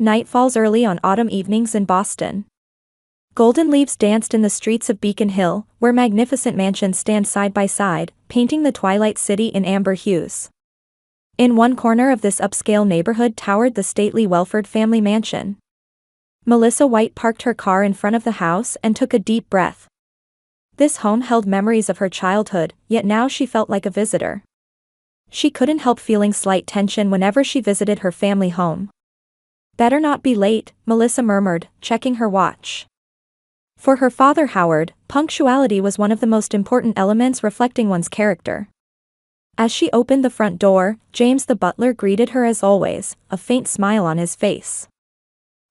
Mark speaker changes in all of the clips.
Speaker 1: Night falls early on autumn evenings in Boston. Golden leaves danced in the streets of Beacon Hill, where magnificent mansions stand side by side, painting the twilight city in amber hues. In one corner of this upscale neighborhood towered the stately Welford family mansion. Melissa White parked her car in front of the house and took a deep breath. This home held memories of her childhood, yet now she felt like a visitor. She couldn't help feeling slight tension whenever she visited her family home. "Better not be late," Melissa murmured, checking her watch. For her father Howard, punctuality was one of the most important elements reflecting one's character. As she opened the front door, James the butler greeted her as always, a faint smile on his face.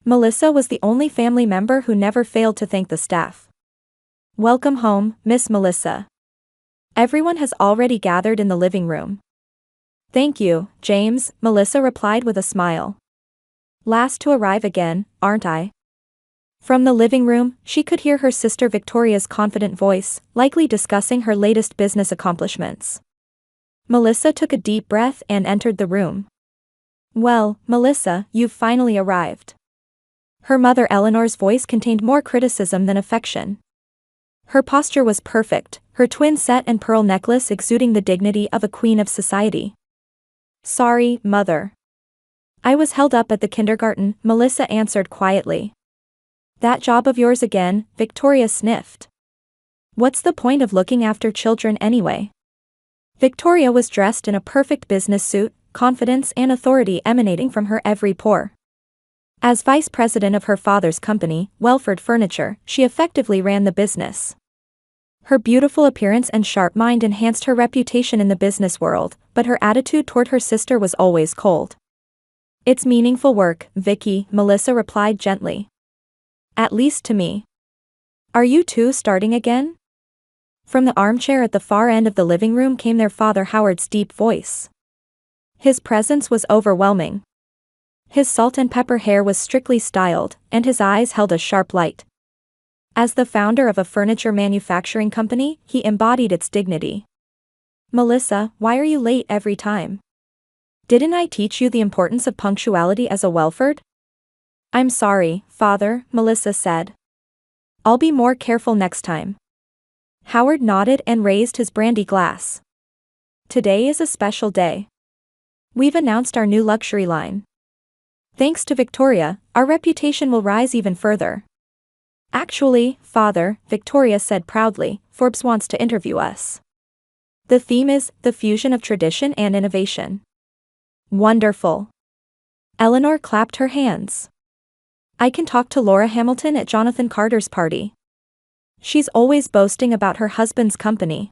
Speaker 1: Melissa was the only family member who never failed to thank the staff. "Welcome home, Miss Melissa. Everyone has already gathered in the living room." "Thank you, James," Melissa replied with a smile. "Last to arrive again, aren't I?" From the living room, she could hear her sister Victoria's confident voice, likely discussing her latest business accomplishments. Melissa took a deep breath and entered the room. "Well, Melissa, you've finally arrived." Her mother Eleanor's voice contained more criticism than affection. Her posture was perfect, her twin set and pearl necklace exuding the dignity of a queen of society. "Sorry, Mother. I was held up at the kindergarten," Melissa answered quietly. "That job of yours again," Victoria sniffed. "What's the point of looking after children anyway?" Victoria was dressed in a perfect business suit, confidence and authority emanating from her every pore. As vice president of her father's company, Welford Furniture, she effectively ran the business. Her beautiful appearance and sharp mind enhanced her reputation in the business world, but her attitude toward her sister was always cold. "It's meaningful work, Vicky," Melissa replied gently. "At least to me. Are you two starting again?" From the armchair at the far end of the living room came their father Howard's deep voice. His presence was overwhelming. His salt and pepper hair was strictly styled, and his eyes held a sharp light. As the founder of a furniture manufacturing company, he embodied its dignity. "Melissa, why are you late every time? Didn't I teach you the importance of punctuality as a Welford?" "I'm sorry, Father," Melissa said. "I'll be more careful next time." Howard nodded and raised his brandy glass. "Today is a special day. We've announced our new luxury line. Thanks to Victoria, our reputation will rise even further." "Actually, Father," Victoria said proudly, "Forbes wants to interview us. The theme is, the fusion of tradition and innovation." "Wonderful." Eleanor clapped her hands. "I can talk to Laura Hamilton at Jonathan Carter's party. She's always boasting about her husband's company."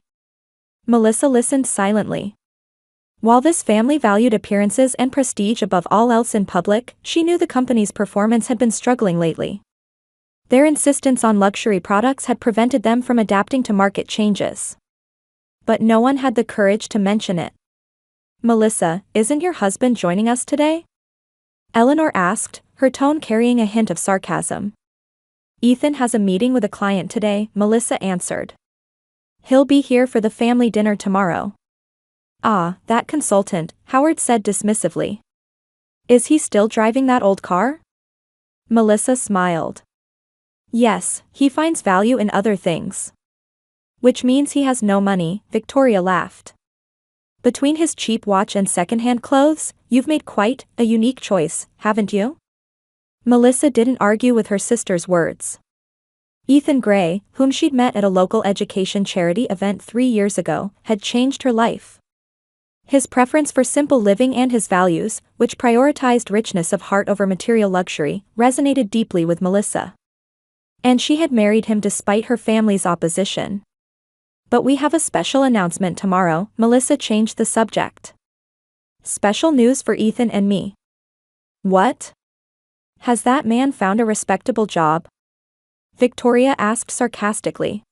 Speaker 1: Melissa listened silently. While this family valued appearances and prestige above all else in public, she knew the company's performance had been struggling lately. Their insistence on luxury products had prevented them from adapting to market changes. But no one had the courage to mention it. "Melissa, isn't your husband joining us today?" Eleanor asked, her tone carrying a hint of sarcasm. "Ethan has a meeting with a client today," Melissa answered. "He'll be here for the family dinner tomorrow." "Ah, that consultant," Howard said dismissively. "Is he still driving that old car?" Melissa smiled. "Yes, he finds value in other things." "Which means he has no money," Victoria laughed. "Between his cheap watch and second-hand clothes, you've made quite a unique choice, haven't you?" Melissa didn't argue with her sister's words. Ethan Gray, whom she'd met at a local education charity event 3 years ago, had changed her life. His preference for simple living and his values, which prioritized richness of heart over material luxury, resonated deeply with Melissa. And she had married him despite her family's opposition. "But we have a special announcement tomorrow," Melissa changed the subject. "Special news for Ethan and me." "What? Has that man found a respectable job?" Victoria asked sarcastically.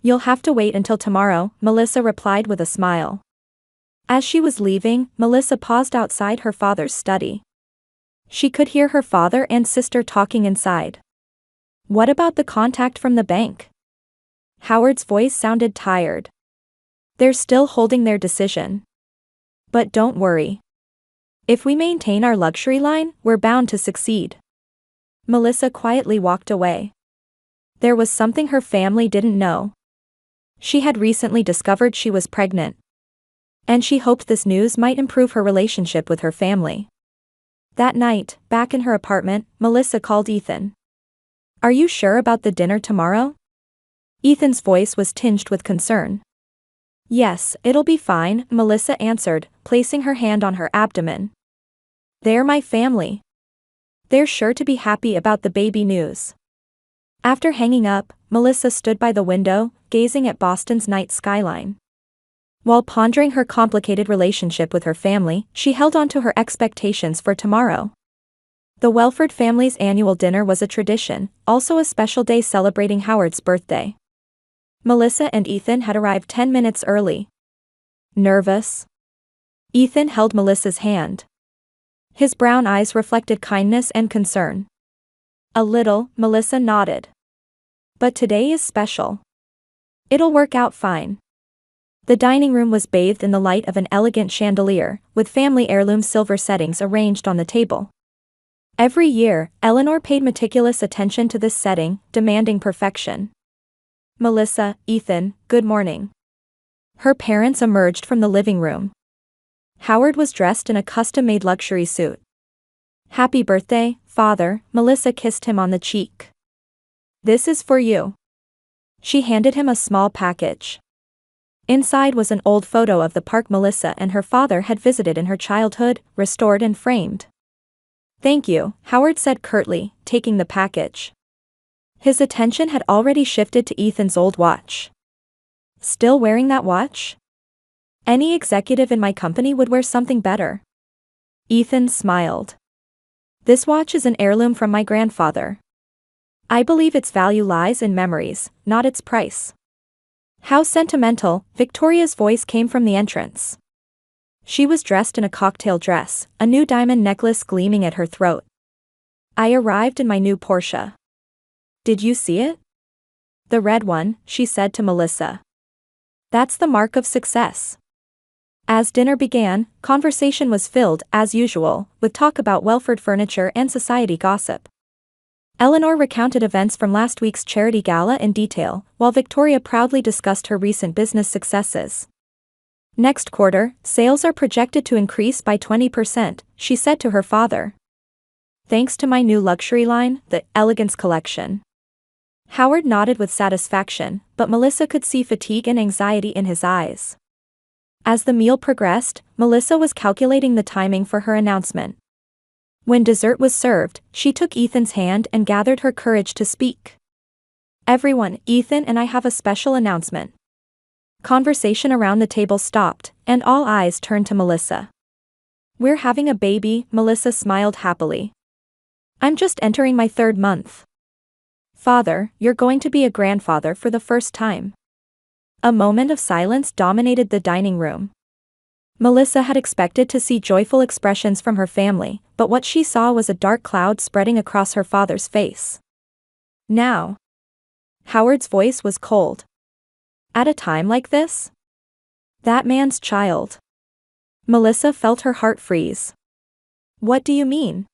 Speaker 1: "You'll have to wait until tomorrow," Melissa replied with a smile. As she was leaving, Melissa paused outside her father's study. She could hear her father and sister talking inside. "What about the contact from the bank?" Howard's voice sounded tired. "They're still holding their decision. But don't worry. If we maintain our luxury line, we're bound to succeed. Melissa quietly walked away. There was something her family didn't know. She had recently discovered she was pregnant. And she hoped this news might improve her relationship with her family. That night, back in her apartment, Melissa called Ethan. "Are you sure about the dinner tomorrow?" Ethan's voice was tinged with concern. "Yes, it'll be fine," Melissa answered, placing her hand on her abdomen. "They're my family. They're sure to be happy about the baby news." After hanging up, Melissa stood by the window, gazing at Boston's night skyline. While pondering her complicated relationship with her family, she held on to her expectations for tomorrow. The Welford family's annual dinner was a tradition, also a special day celebrating Howard's birthday. Melissa and Ethan had arrived 10 minutes early. Nervous? Ethan held Melissa's hand. His brown eyes reflected kindness and concern. "A little," Melissa nodded. "But today is special. It'll work out fine." The dining room was bathed in the light of an elegant chandelier, with family heirloom silver settings arranged on the table. Every year, Eleanor paid meticulous attention to this setting, demanding perfection. "Melissa, Ethan, good morning." Her parents emerged from the living room. Howard was dressed in a custom-made luxury suit. "Happy birthday, Father," Melissa kissed him on the cheek. "This is for you." She handed him a small package. Inside was an old photo of the park Melissa and her father had visited in her childhood, restored and framed. "Thank you," Howard said curtly, taking the package. His attention had already shifted to Ethan's old watch. "Still wearing that watch? Any executive in my company would wear something better." Ethan smiled. "This watch is an heirloom from my grandfather. I believe its value lies in memories, not its price." "How sentimental," Victoria's voice came from the entrance. She was dressed in a cocktail dress, a new diamond necklace gleaming at her throat. "I arrived in my new Porsche. Did you see it?" "The red one," she said to Melissa. "That's the mark of success." As dinner began, conversation was filled, as usual, with talk about Welford furniture and society gossip. Eleanor recounted events from last week's charity gala in detail, while Victoria proudly discussed her recent business successes. "Next quarter, sales are projected to increase by 20%, she said to her father. "Thanks to my new luxury line, the Elegance Collection." Howard nodded with satisfaction, but Melissa could see fatigue and anxiety in his eyes. As the meal progressed, Melissa was calculating the timing for her announcement. When dessert was served, she took Ethan's hand and gathered her courage to speak. "Everyone, Ethan and I have a special announcement." Conversation around the table stopped, and all eyes turned to Melissa. "We're having a baby," Melissa smiled happily. "I'm just entering my 3rd month." "Father, you're going to be a grandfather for the first time." A moment of silence dominated the dining room. Melissa had expected to see joyful expressions from her family, but what she saw was a dark cloud spreading across her father's face. "Now?" Howard's voice was cold. "At a time like this? That man's child." Melissa felt her heart freeze. "What do you mean?"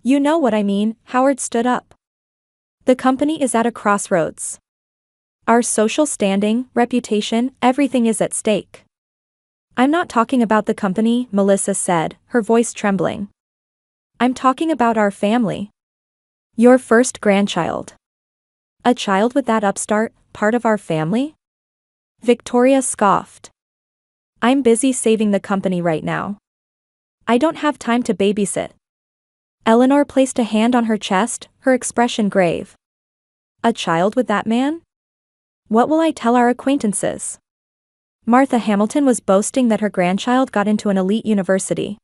Speaker 1: "You know what I mean," Howard stood up. "The company is at a crossroads. Our social standing, reputation, everything is at stake." "I'm not talking about the company," Melissa said, her voice trembling. "I'm talking about our family. Your first grandchild. A child with that upstart, part of our family?" Victoria scoffed. "I'm busy saving the company right now. I don't have time to babysit." Eleanor placed a hand on her chest, her expression grave. "A child with that man? What will I tell our acquaintances?" Martha Hamilton was boasting that her grandchild got into an elite university.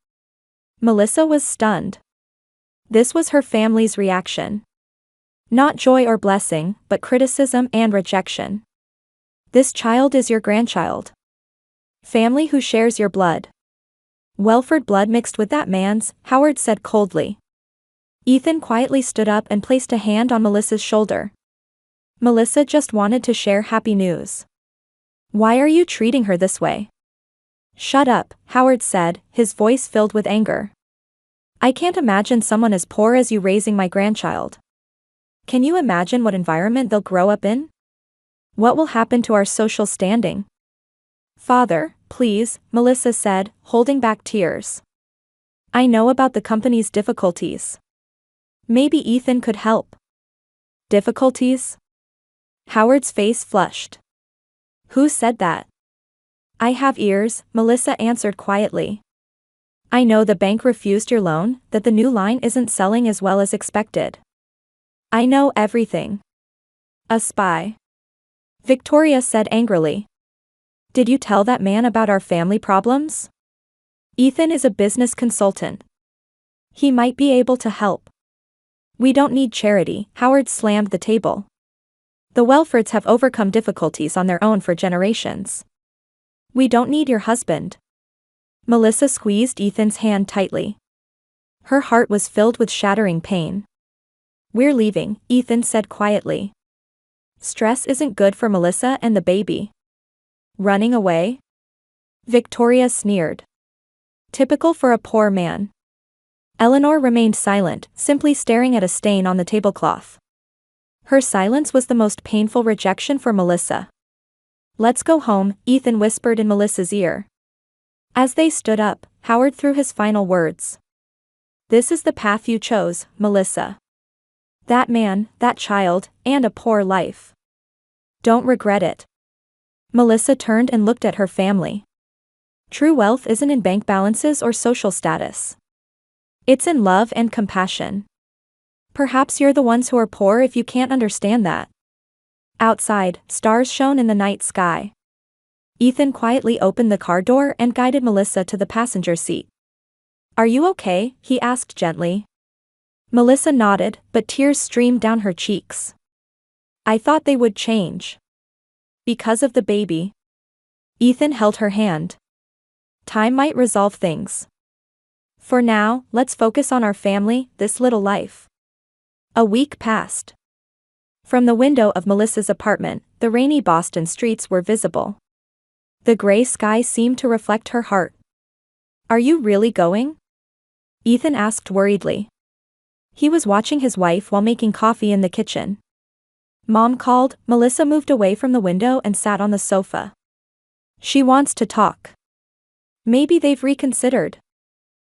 Speaker 1: Melissa was stunned. This was her family's reaction. Not joy or blessing, but criticism and rejection. "This child is your grandchild. Family who shares your blood." "Welford blood mixed with that man's," Howard said coldly. Ethan quietly stood up and placed a hand on Melissa's shoulder. "Melissa just wanted to share happy news. Why are you treating her this way?" Shut up, Howard said, his voice filled with anger. I can't imagine someone as poor as you raising my grandchild. Can you imagine what environment they'll grow up in? What will happen to our social standing? Father, please, Melissa said, holding back tears. I know about the company's difficulties. Maybe Ethan could help. Difficulties? Howard's face flushed. Who said that? I have ears, Melissa answered quietly. I know the bank refused your loan, that the new line isn't selling as well as expected. I know everything. A spy. Victoria said angrily. Did you tell that man about our family problems? Ethan is a business consultant. He might be able to help. We don't need charity, Howard slammed the table. The Welfords have overcome difficulties on their own for generations. We don't need your husband. Melissa squeezed Ethan's hand tightly. Her heart was filled with shattering pain. We're leaving, Ethan said quietly. Stress isn't good for Melissa and the baby. Running away? Victoria sneered. Typical for a poor man. Eleanor remained silent, simply staring at a stain on the tablecloth. Her silence was the most painful rejection for Melissa. Let's go home, Ethan whispered in Melissa's ear. As they stood up, Howard threw his final words. This is the path you chose, Melissa. That man, that child, and a poor life. Don't regret it. Melissa turned and looked at her family. True wealth isn't in bank balances or social status. It's in love and compassion. Perhaps you're the ones who are poor if you can't understand that. Outside, stars shone in the night sky. Ethan quietly opened the car door and guided Melissa to the passenger seat. Are you okay? He asked gently. Melissa nodded, but tears streamed down her cheeks. I thought they would change. Because of the baby. Ethan held her hand. Time might resolve things. For now, let's focus on our family, this little life. A week passed. From the window of Melissa's apartment, the rainy Boston streets were visible. The gray sky seemed to reflect her heart. Are you really going? Ethan asked worriedly. He was watching his wife while making coffee in the kitchen. Mom called. Melissa moved away from the window and sat on the sofa. She wants to talk. Maybe they've reconsidered.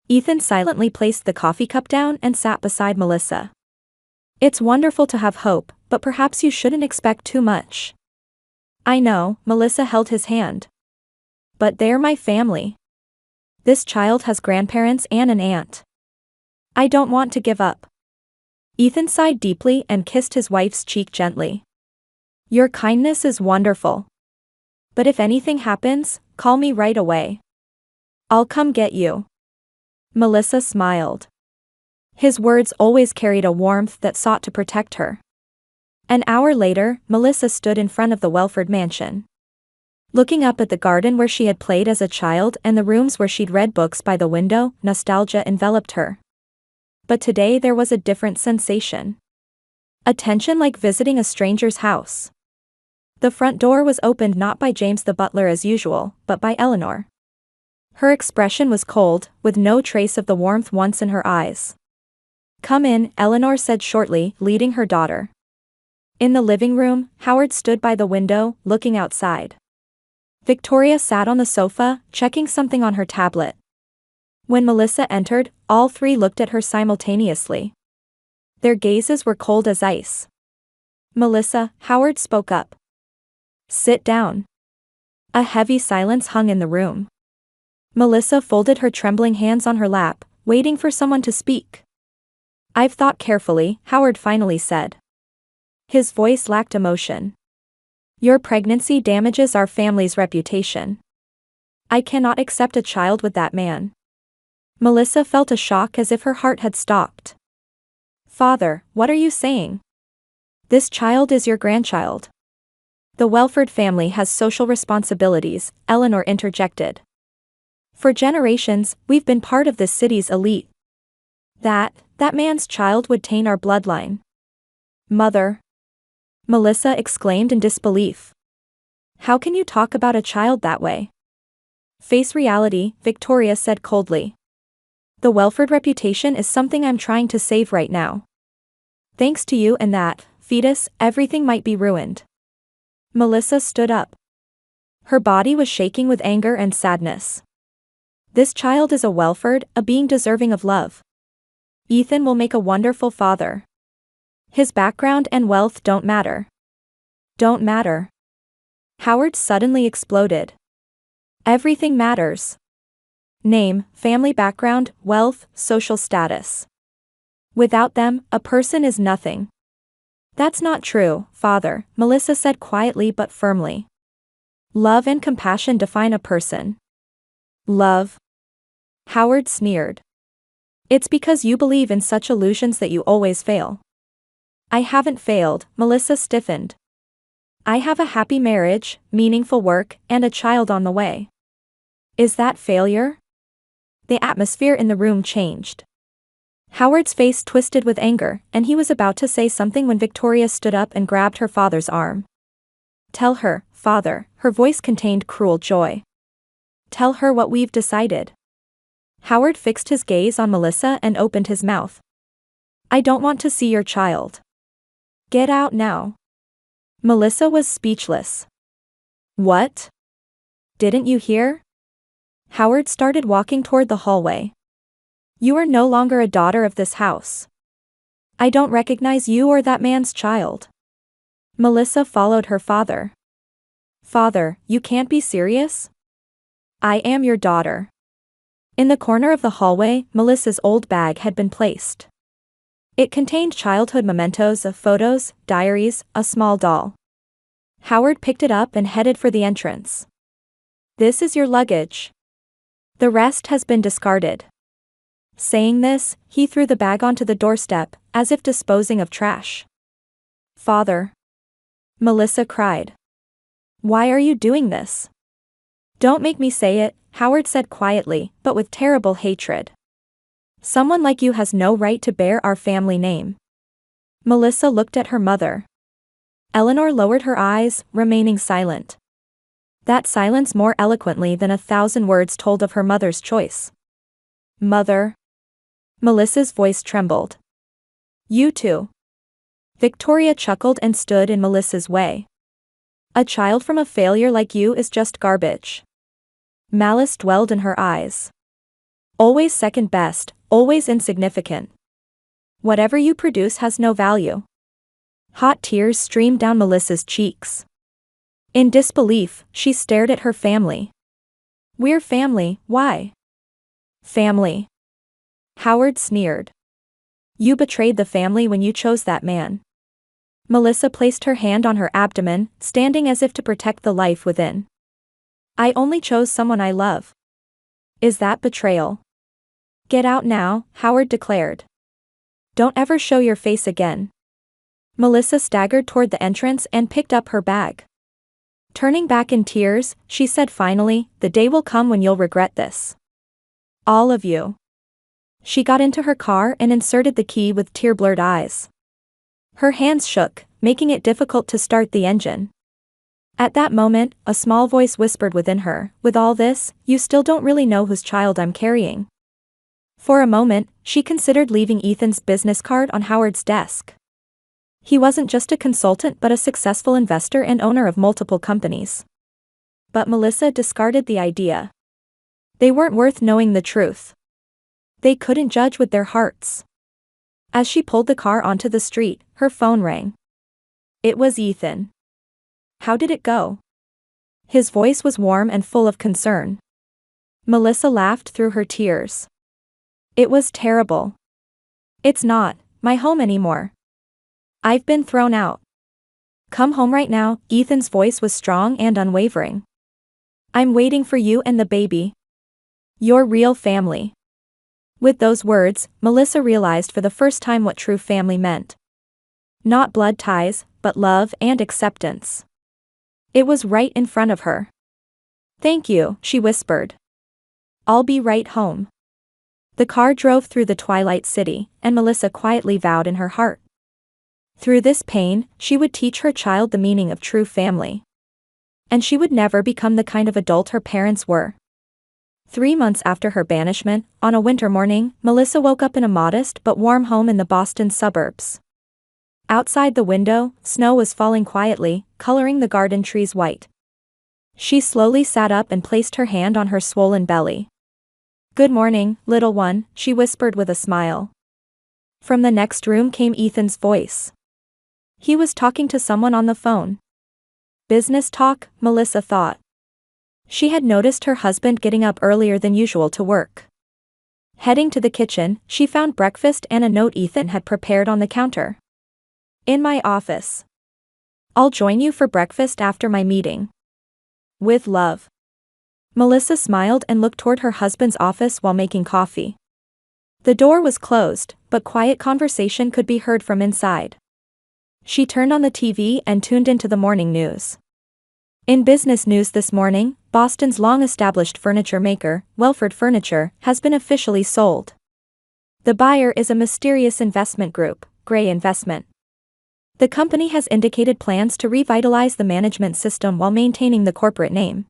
Speaker 1: Ethan silently placed the coffee cup down and sat beside Melissa. It's wonderful to have hope, but perhaps you shouldn't expect too much. I know, Melissa held his hand. But they're my family. This child has grandparents and an aunt. I don't want to give up. Ethan sighed deeply and kissed his wife's cheek gently. Your kindness is wonderful. But if anything happens, call me right away. I'll come get you. Melissa smiled. His words always carried a warmth that sought to protect her. An hour later, Melissa stood in front of the Welford mansion. Looking up at the garden where she had played as a child and the rooms where she'd read books by the window, nostalgia enveloped her. But today there was a different sensation. A tension like visiting a stranger's house. The front door was opened not by James the butler as usual, but by Eleanor. Her expression was cold, with no trace of the warmth once in her eyes. Come in, Eleanor said shortly, leading her daughter. In the living room, Howard stood by the window, looking outside. Victoria sat on the sofa, checking something on her tablet. When Melissa entered, all three looked at her simultaneously. Their gazes were cold as ice. Melissa, Howard spoke up. Sit down. A heavy silence hung in the room. Melissa folded her trembling hands on her lap, waiting for someone to speak. I've thought carefully, Howard finally said. His voice lacked emotion. Your pregnancy damages our family's reputation. I cannot accept a child with that man. Melissa felt a shock as if her heart had stopped. Father, what are you saying? This child is your grandchild. The Welford family has social responsibilities, Eleanor interjected. For generations, we've been part of this city's elite. That man's child would taint our bloodline. Mother. Melissa exclaimed in disbelief. How can you talk about a child that way? Face reality, Victoria said coldly. The Welford reputation is something I'm trying to save right now. Thanks to you and that fetus, everything might be ruined. Melissa stood up. Her body was shaking with anger and sadness. This child is a Welford, a being deserving of love. Ethan will make a wonderful father. His background and wealth don't matter. Don't matter. Howard suddenly exploded. Everything matters. Name, family background, wealth, social status. Without them, a person is nothing. That's not true, Father, Melissa said quietly but firmly. Love and compassion define a person. Love? Howard sneered. It's because you believe in such illusions that you always fail. I haven't failed, Melissa stiffened. I have a happy marriage, meaningful work, and a child on the way. Is that failure? The atmosphere in the room changed. Howard's face twisted with anger, and he was about to say something when Victoria stood up and grabbed her father's arm. Tell her, Father, her voice contained cruel joy. Tell her what we've decided. Howard fixed his gaze on Melissa and opened his mouth. I don't want to see your child. Get out now. Melissa was speechless. What? Didn't you hear? Howard started walking toward the hallway. You are no longer a daughter of this house. I don't recognize you or that man's child. Melissa followed her father. Father, you can't be serious? I am your daughter. In the corner of the hallway, Melissa's old bag had been placed. It contained childhood mementos of photos, diaries, a small doll. Howard picked it up and headed for the entrance. This is your luggage. The rest has been discarded. Saying this, he threw the bag onto the doorstep, as if disposing of trash. Father. Melissa cried. Why are you doing this? Don't make me say it, Howard said quietly, but with terrible hatred. Someone like you has no right to bear our family name. Melissa looked at her mother. Eleanor lowered her eyes, remaining silent. That silence more eloquently than 1,000 words told of her mother's choice. Mother. Melissa's voice trembled. You too. Victoria chuckled and stood in Melissa's way. A child from a failure like you is just garbage. Malice dwelled in her eyes. Always second best, always insignificant. Whatever you produce has no value. Hot tears streamed down Melissa's cheeks. In disbelief, she stared at her family. We're family, why? Family. Howard sneered. You betrayed the family when you chose that man. Melissa placed her hand on her abdomen, standing as if to protect the life within. I only chose someone I love. Is that betrayal? Get out now, Howard declared. Don't ever show your face again. Melissa staggered toward the entrance and picked up her bag. Turning back in tears, she said finally, the day will come when you'll regret this. All of you. She got into her car and inserted the key with tear-blurred eyes. Her hands shook, making it difficult to start the engine. At that moment, a small voice whispered within her, with all this, you still don't really know whose child I'm carrying. For a moment, she considered leaving Ethan's business card on Howard's desk. He wasn't just a consultant but a successful investor and owner of multiple companies. But Melissa discarded the idea. They weren't worth knowing the truth. They couldn't judge with their hearts. As she pulled the car onto the street, her phone rang. It was Ethan. How did it go? His voice was warm and full of concern. Melissa laughed through her tears. It was terrible. It's not my home anymore. I've been thrown out. Come home right now, Ethan's voice was strong and unwavering. I'm waiting for you and the baby. Your real family. With those words, Melissa realized for the first time what true family meant. Not blood ties, but love and acceptance. It was right in front of her. Thank you, she whispered. I'll be right home. The car drove through the twilight city, and Melissa quietly vowed in her heart. Through this pain, she would teach her child the meaning of true family. And she would never become the kind of adult her parents were. 3 months after her banishment, on a winter morning, Melissa woke up in a modest but warm home in the Boston suburbs. Outside the window, snow was falling quietly, coloring the garden trees white. She slowly sat up and placed her hand on her swollen belly. "Good morning, little one," she whispered with a smile. From the next room came Ethan's voice. He was talking to someone on the phone. Business talk, Melissa thought. She had noticed her husband getting up earlier than usual to work. Heading to the kitchen, she found breakfast and a note Ethan had prepared on the counter. "In my office. I'll join you for breakfast after my meeting. With love." Melissa smiled and looked toward her husband's office while making coffee. The door was closed, but quiet conversation could be heard from inside. She turned on the TV and tuned into the morning news. In business news this morning, Boston's long-established furniture maker, Welford Furniture, has been officially sold. The buyer is a mysterious investment group, Gray Investment. The company has indicated plans to revitalize the management system while maintaining the corporate name.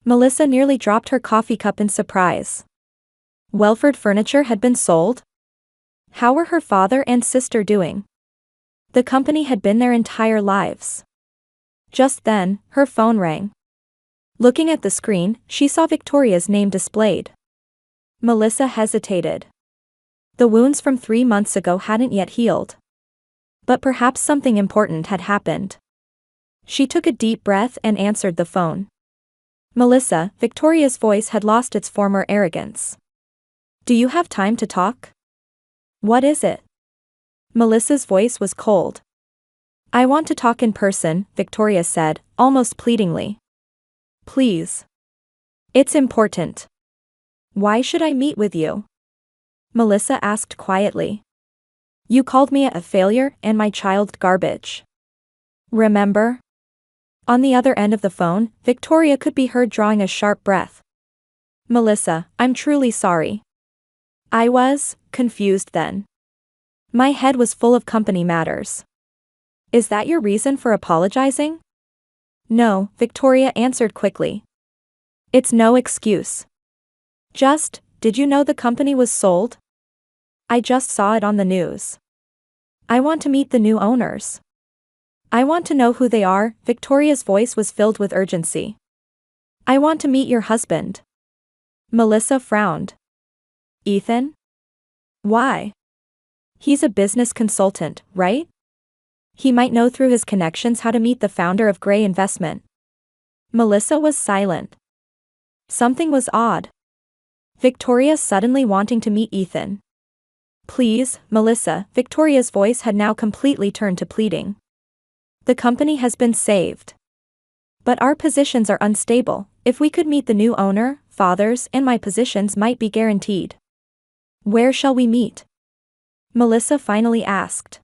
Speaker 1: Melissa nearly dropped her coffee cup in surprise. Welford Furniture had been sold? How were her father and sister doing? The company had been their entire lives. Just then, her phone rang. Looking at the screen, she saw Victoria's name displayed. Melissa hesitated. The wounds from 3 months ago hadn't yet healed. But perhaps something important had happened. She took a deep breath and answered the phone. "Melissa," Victoria's voice had lost its former arrogance. "Do you have time to talk?" "What is it?" Melissa's voice was cold. "I want to talk in person," Victoria said, almost pleadingly. "Please. It's important." "Why should I meet with you?" Melissa asked quietly. "You called me a failure and my child garbage. Remember?" On the other end of the phone, Victoria could be heard drawing a sharp breath. "Melissa, I'm truly sorry. I was confused then. My head was full of company matters." "Is that your reason for apologizing?" "No," Victoria answered quickly. "It's no excuse. Just, did you know the company was sold?" "I just saw it on the news. I want to meet the new owners. I want to know who they are." Victoria's voice was filled with urgency. "I want to meet your husband." Melissa frowned. "Ethan? Why? He's a business consultant, right? He might know through his connections how to meet the founder of Gray Investment." Melissa was silent. Something was odd. Victoria suddenly wanting to meet Ethan. "Please, Melissa," Victoria's voice had now completely turned to pleading. "The company has been saved. But our positions are unstable. If we could meet the new owner, father's and my positions might be guaranteed." "Where shall we meet?" Melissa finally asked.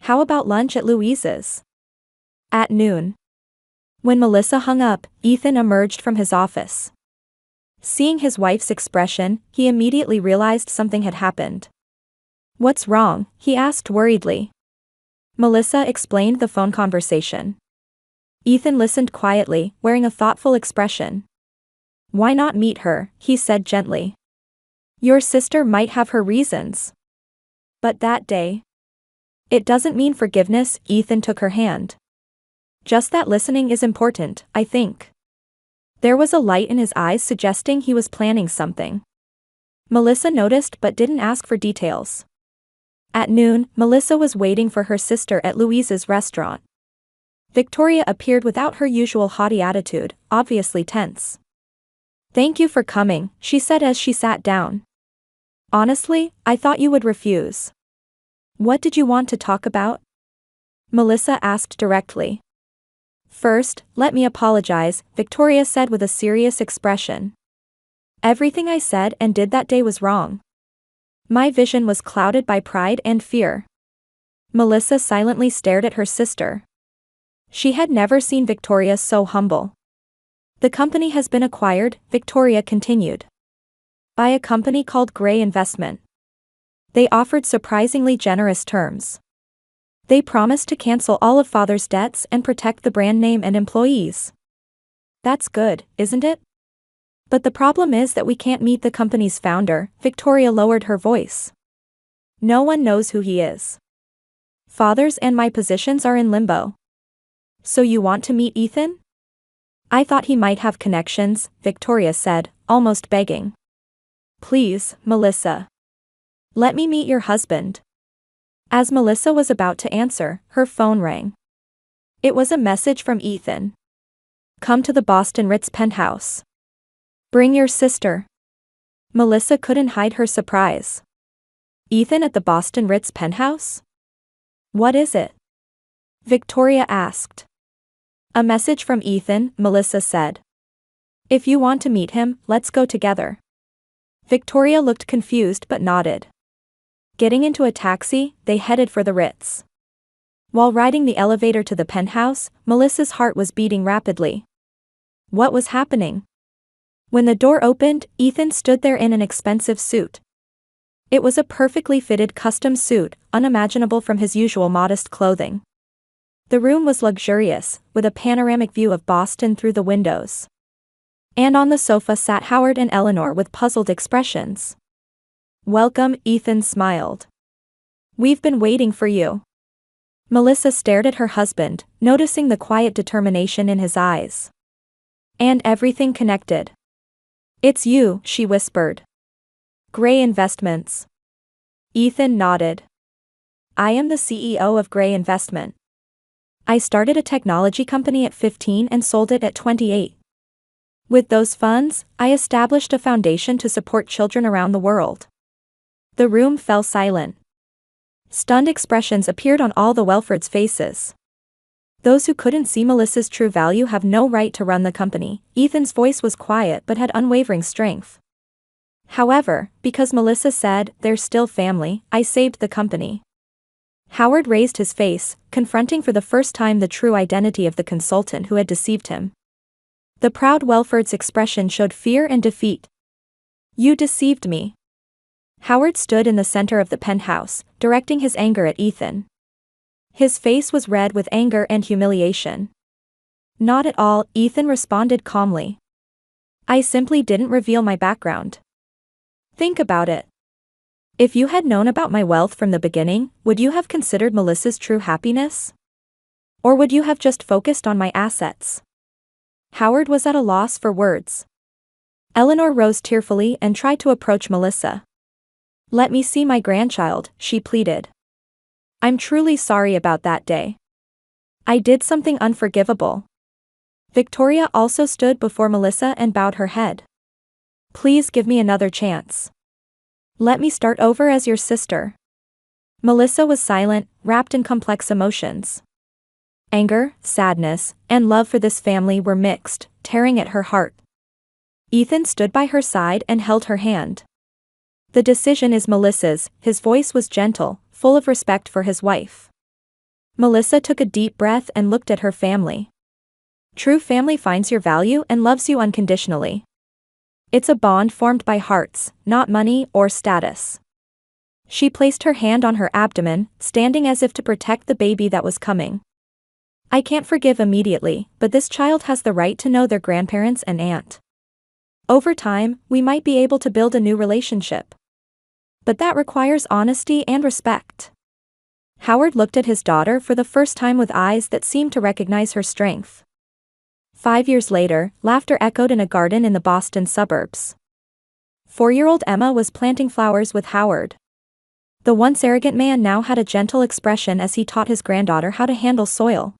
Speaker 1: "How about lunch at Louise's?" "At noon." When Melissa hung up, Ethan emerged from his office. Seeing his wife's expression, he immediately realized something had happened. "What's wrong?" he asked worriedly. Melissa explained the phone conversation. Ethan listened quietly, wearing a thoughtful expression. "Why not meet her?" he said gently. "Your sister might have her reasons. But that day. It doesn't mean forgiveness." Ethan took her hand. "Just that listening is important, I think." There was a light in his eyes suggesting he was planning something. Melissa noticed but didn't ask for details. At noon, Melissa was waiting for her sister at Louise's restaurant. Victoria appeared without her usual haughty attitude, obviously tense. "Thank you for coming," she said as she sat down. "Honestly, I thought you would refuse." "What did you want to talk about?" Melissa asked directly. "First, let me apologize," Victoria said with a serious expression. "Everything I said and did that day was wrong. My vision was clouded by pride and fear." Melissa silently stared at her sister. She had never seen Victoria so humble. "The company has been acquired," Victoria continued. "By a company called Gray Investment. They offered surprisingly generous terms. They promised to cancel all of father's debts and protect the brand name and employees." "That's good, isn't it?" But the problem is that we can't meet the company's founder. Victoria lowered her voice. No one knows who he is. Father's and my positions are in limbo. So you want to meet Ethan? I thought he might have connections, Victoria said, almost begging. Please, Melissa. Let me meet your husband. As Melissa was about to answer, her phone rang. It was a message from Ethan. Come to the Boston Ritz penthouse. Bring your sister. Melissa couldn't hide her surprise. Ethan at the Boston Ritz penthouse? What is it? Victoria asked. A message from Ethan, Melissa said. If you want to meet him, let's go together. Victoria looked confused but nodded. Getting into a taxi, they headed for the Ritz. While riding the elevator to the penthouse, Melissa's heart was beating rapidly. What was happening? When the door opened, Ethan stood there in an expensive suit. It was a perfectly fitted custom suit, unimaginable from his usual modest clothing. The room was luxurious, with a panoramic view of Boston through the windows. And on the sofa sat Howard and Eleanor with puzzled expressions. Welcome, Ethan smiled. We've been waiting for you. Melissa stared at her husband, noticing the quiet determination in his eyes. And everything connected. It's you, she whispered. Gray Investments. Ethan nodded. I am the CEO of Gray Investment. I started a technology company at 15 and sold it at 28. With those funds, I established a foundation to support children around the world. The room fell silent. Stunned expressions appeared on all the Welfords' faces. Those who couldn't see Melissa's true value have no right to run the company. Ethan's voice was quiet but had unwavering strength. However, because Melissa said, they're still family, I saved the company. Howard raised his face, confronting for the first time the true identity of the consultant who had deceived him. The proud Welford's expression showed fear and defeat. You deceived me. Howard stood in the center of the penthouse, directing his anger at Ethan. His face was red with anger and humiliation. Not at all, Ethan responded calmly. I simply didn't reveal my background. Think about it. If you had known about my wealth from the beginning, would you have considered Melissa's true happiness? Or would you have just focused on my assets? Howard was at a loss for words. Eleanor rose tearfully and tried to approach Melissa. Let me see my grandchild, she pleaded. I'm truly sorry about that day. I did something unforgivable. Victoria also stood before Melissa and bowed her head. Please give me another chance. Let me start over as your sister. Melissa was silent, wrapped in complex emotions. Anger, sadness, and love for this family were mixed, tearing at her heart. Ethan stood by her side and held her hand. The decision is Melissa's, his voice was gentle, full of respect for his wife. Melissa took a deep breath and looked at her family. True family finds your value and loves you unconditionally. It's a bond formed by hearts, not money or status. She placed her hand on her abdomen, standing as if to protect the baby that was coming. I can't forgive immediately, but this child has the right to know their grandparents and aunt. Over time, we might be able to build a new relationship. But that requires honesty and respect. Howard looked at his daughter for the first time with eyes that seemed to recognize her strength. 5 years later, laughter echoed in a garden in the Boston suburbs. 4-year-old Emma was planting flowers with Howard. The once arrogant man now had a gentle expression as he taught his granddaughter how to handle soil.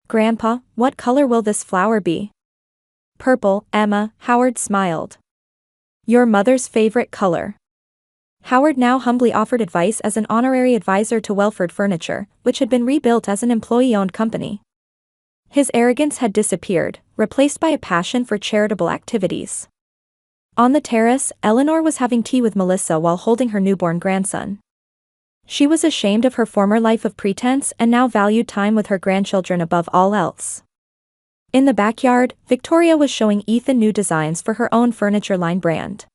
Speaker 1: Grandpa, what color will this flower be? Purple, Emma, Howard smiled. Your mother's favorite color. Howard now humbly offered advice as an honorary advisor to Welford Furniture, which had been rebuilt as an employee-owned company. His arrogance had disappeared, replaced by a passion for charitable activities. On the terrace, Eleanor was having tea with Melissa while holding her newborn grandson. She was ashamed of her former life of pretense and now valued time with her grandchildren above all else. In the backyard, Victoria was showing Ethan new designs for her own furniture line brand.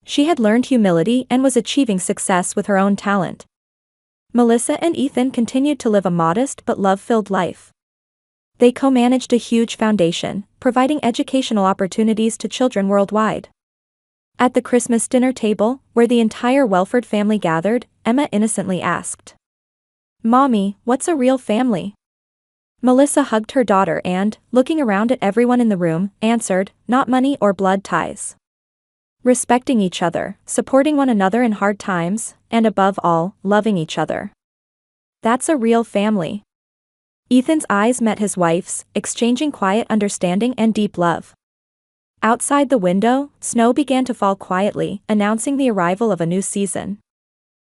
Speaker 1: She had learned humility and was achieving success with her own talent. Melissa and Ethan continued to live a modest but love-filled life. They co-managed a huge foundation, providing educational opportunities to children worldwide. At the Christmas dinner table, where the entire Welford family gathered, Emma innocently asked, "Mommy, what's a real family?" Melissa hugged her daughter and, looking around at everyone in the room, answered, "Not money or blood ties. Respecting each other, supporting one another in hard times, and above all, loving each other. That's a real family." Ethan's eyes met his wife's, exchanging quiet understanding and deep love. Outside the window, snow began to fall quietly, announcing the arrival of a new season.